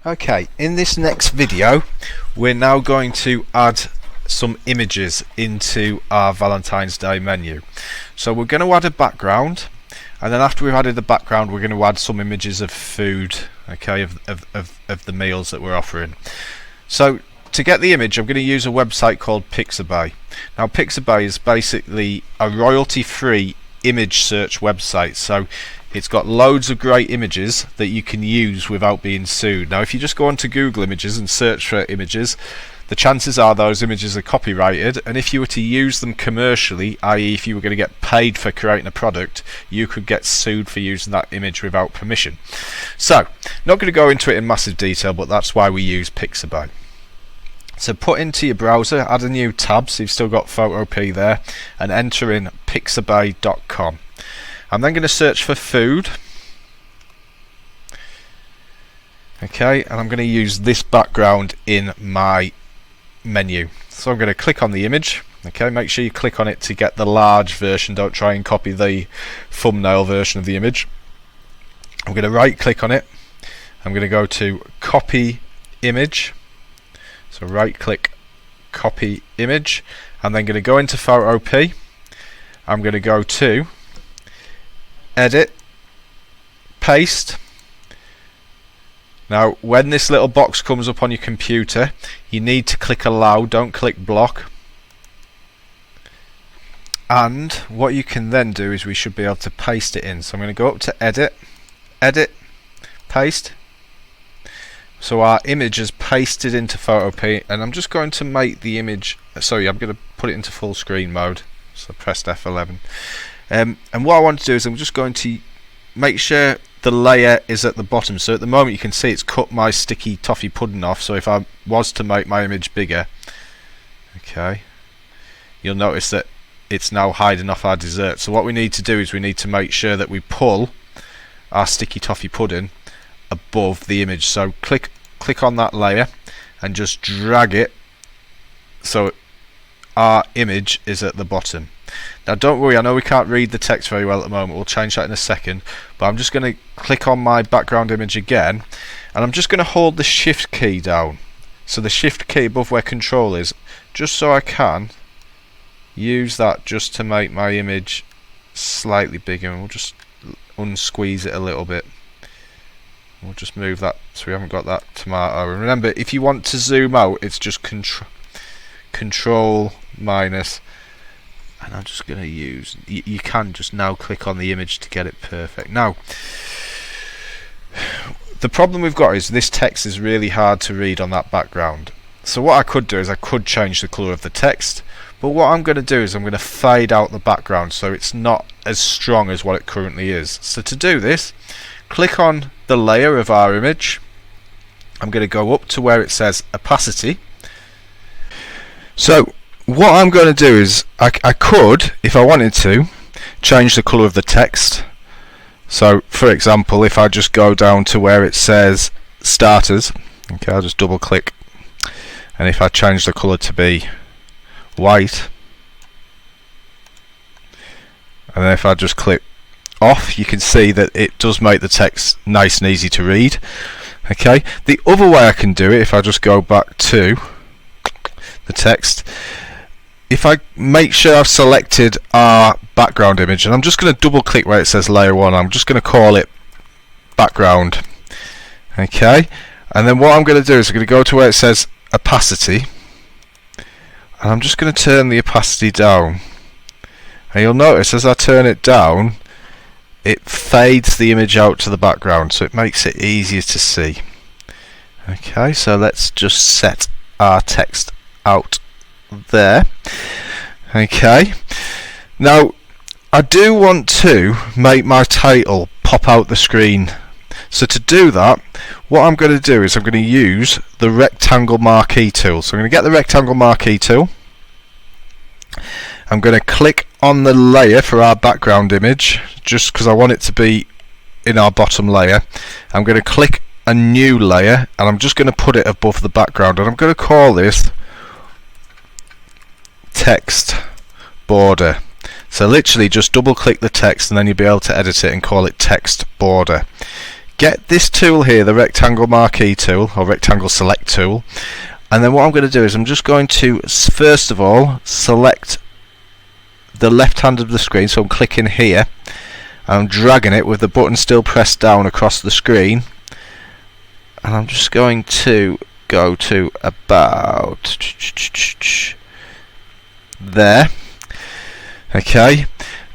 Okay, in this next video we're now going to add some images into our Valentine's Day menu. So we're going to add a background, and then after we've added the background we're going to add some images of food, okay, of the meals that we're offering. So to get the image I'm going to use a website called Pixabay. Now Pixabay is basically a royalty-free image search website, so it's got loads of great images that you can use without being sued. Now if you just go onto Google Images and search for images, the chances are those images are copyrighted, and if you were to use them commercially, i.e. if you were going to get paid for creating a product, you could get sued for using that image without permission. So, not going to go into it in massive detail, but that's why we use Pixabay. So put into your browser, add a new tab, so you've still got Photopea there, and enter in pixabay.com. I'm then going to search for food. Okay, and I'm going to use this background in my menu. So I'm going to click on the image. Okay, make sure you click on it to get the large version, don't try and copy the thumbnail version of the image. I'm going to right click on it. I'm going to go to copy image. So right click, copy image. I'm then going to go into Photopea. I'm going to go to edit, paste. Now when this little box comes up on your computer you need to click allow, don't click block. And what you can then do is we should be able to paste it in. So I'm going to go up to edit, paste. So our image is pasted into Photopea, and I'm just going to make the image, sorry, I'm going to put it into full screen mode. So pressed F11. And what I want to do is I'm just going to make sure the layer is at the bottom. So at the moment you can see it's cut my sticky toffee pudding off. So if I was to make my image bigger, okay, you'll notice that it's now hiding off our dessert. So what we need to do is we need to make sure that we pull our sticky toffee pudding above the image. So click on that layer and just drag it so our image is at the bottom. Now don't worry, I know we can't read the text very well at the moment, we'll change that in a second, but I'm just going to click on my background image again, and I'm just going to hold the shift key down, so the shift key above where control is, just so I can use that just to make my image slightly bigger, and we'll just unsqueeze it a little bit. We'll just move that so we haven't got that tomato. And remember, if you want to zoom out, it's just control minus, and I'm just going to use, you can just now click on the image to get it perfect. Now the problem we've got is this text is really hard to read on that background. So what I could do is I could change the colour of the text, but what I'm going to do is I'm going to fade out the background so it's not as strong as what it currently is. So to do this, click on the layer of our image. I'm going to go up to where it says opacity. So what I'm going to do is I could, if I wanted to, change the colour of the text. So for example, if I just go down to where it says starters, okay, I'll just double click, and if I change the colour to be white, and then if I just click off, you can see that it does make the text nice and easy to read. Okay, the other way I can do it, if I just go back to the text, if I make sure I've selected our background image, and I'm just going to double click where it says layer 1, I'm just going to call it background. Okay, and then what I'm going to do is I'm going to go to where it says opacity, and I'm just going to turn the opacity down, and you'll notice as I turn it down it fades the image out to the background, so it makes it easier to see. Okay, so let's just set our text out there. Okay, now I do want to make my title pop out the screen, so to do that what I'm going to do is I'm going to use the rectangle marquee tool. So I'm going to get the rectangle marquee tool, I'm going to click on the layer for our background image just because I want it to be in our bottom layer. I'm going to click a new layer and I'm just going to put it above the background, and I'm going to call this text border. So literally just double click the text and then you'll be able to edit it and call it text border. get this tool here, the rectangle marquee tool or rectangle select tool, and then what I'm going to do is I'm just going to first of all select the left hand of the screen, so I'm clicking here and I'm dragging it with the button still pressed down across the screen, and I'm just going to go to about there. Okay,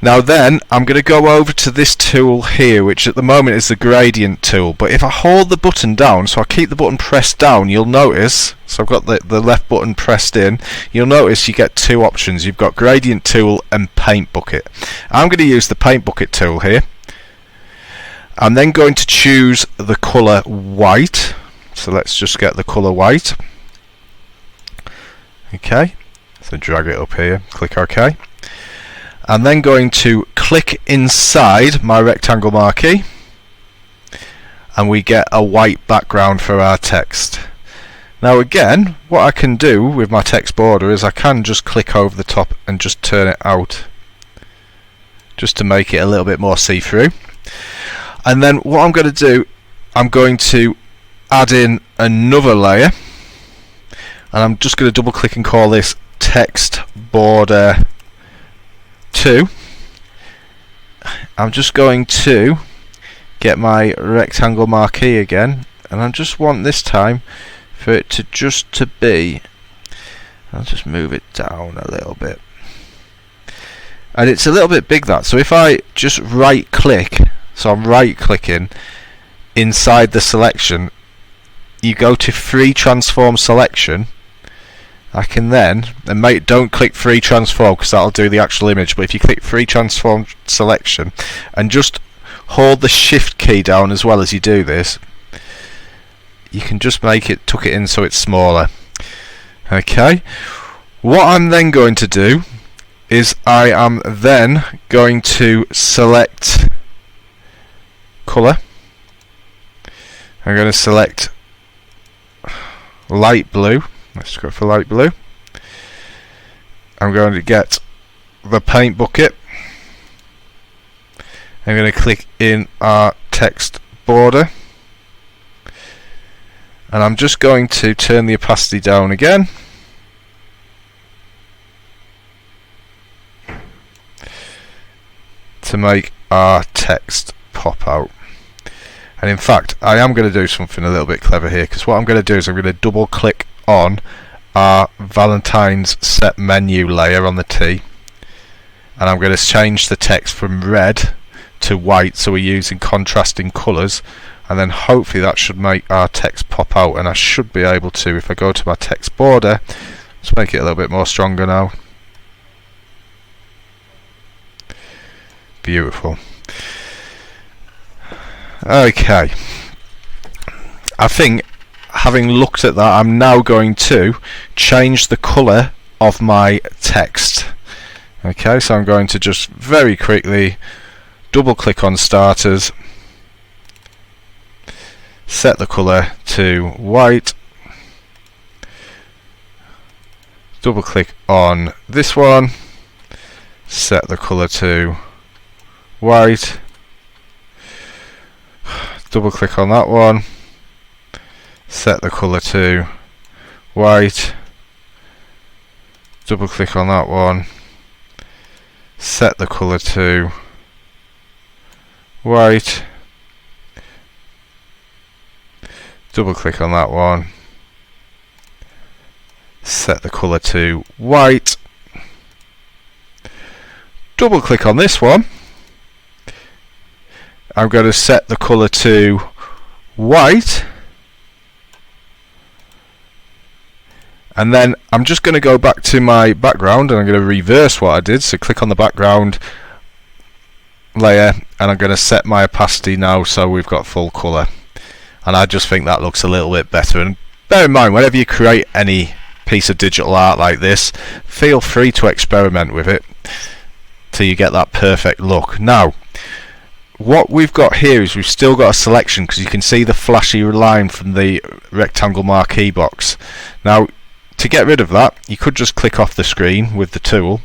now then I'm going to go over to this tool here, which at the moment is the gradient tool, but if I hold the button down, so I keep the button pressed down, you'll notice, so I've got the left button pressed in, you'll notice you get two options. You've got gradient tool and paint bucket. I'm going to use the paint bucket tool here. I'm then going to choose the colour white, so let's just get the colour white. Okay, so drag it up here, click OK. I'm then going to click inside my rectangle marquee, and we get a white background for our text. Now again, what I can do with my text border is I can just click over the top and just turn it out, just to make it a little bit more see-through. And then what I'm going to do, I'm going to add in another layer, and I'm just going to double click and call this text border 2. I'm just going to get my rectangle marquee again, and I just want this time for it to be, I'll just move it down a little bit, and it's a little bit big, that, so if I just right click, so I'm right clicking inside the selection, you go to free transform selection. I can then, and mate, don't click free transform because that'll do the actual image, but if you click free transform selection and just hold the shift key down as well as you do this, you can just make it, tuck it in so it's smaller. Okay, what I'm then going to do is I am then going to select colour. I'm going to select light blue. Let's go for light blue. I'm going to get the paint bucket. I'm going to click in our text border, and I'm just going to turn the opacity down again, to make our text pop out. And in fact, I am going to do something a little bit clever here, because what I'm going to do is I'm going to double click on our Valentines set menu layer on the T, and I'm going to change the text from red to white, so we're using contrasting colours, and then hopefully that should make our text pop out. And I should be able to, if I go to my text border, let's make it a little bit more stronger now. Beautiful. Okay, I think having looked at that, I'm now going to change the colour of my text. Okay, so I'm going to just very quickly double click on starters, set the colour to white, double click on this one, set the colour to white, double click on that one, set the colour to white, double click on that one, set the colour to white, double click on that one, set the colour to white, double click on this one, I'm going to set the colour to white, and then I'm just going to go back to my background, and I'm going to reverse what I did, so click on the background layer, and I'm going to set my opacity now so we've got full colour, and I just think that looks a little bit better. And bear in mind, whenever you create any piece of digital art like this, feel free to experiment with it till you get that perfect look. Now what we've got here is we've still got a selection, because you can see the flashy line from the rectangle marquee box. Now to get rid of that, you could just click off the screen with the tool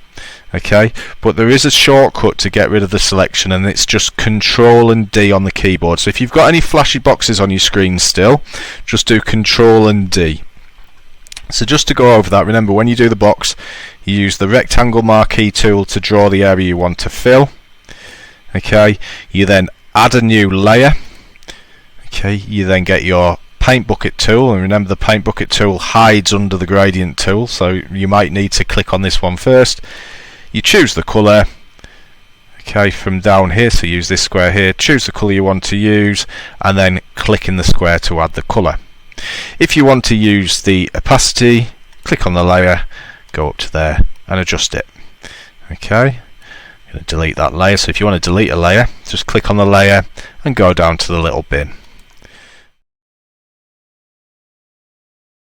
Okay, but there is a shortcut to get rid of the selection, and it's just Control and D on the keyboard. So if you've got any flashy boxes on your screen still, just do Control and D. So just to go over that, remember when you do the box, you use the rectangle marquee tool to draw the area you want to fill. Okay, you then add a new layer. Okay, you then get your paint bucket tool, and remember the paint bucket tool hides under the gradient tool, so you might need to click on this one first. You choose the colour, okay, from down here, so use this square here, choose the colour you want to use, and then click in the square to add the colour. If you want to use the opacity, click on the layer, go up to there and adjust it. Okay, I'm going to delete that layer, so if you want to delete a layer, just click on the layer and go down to the little bin.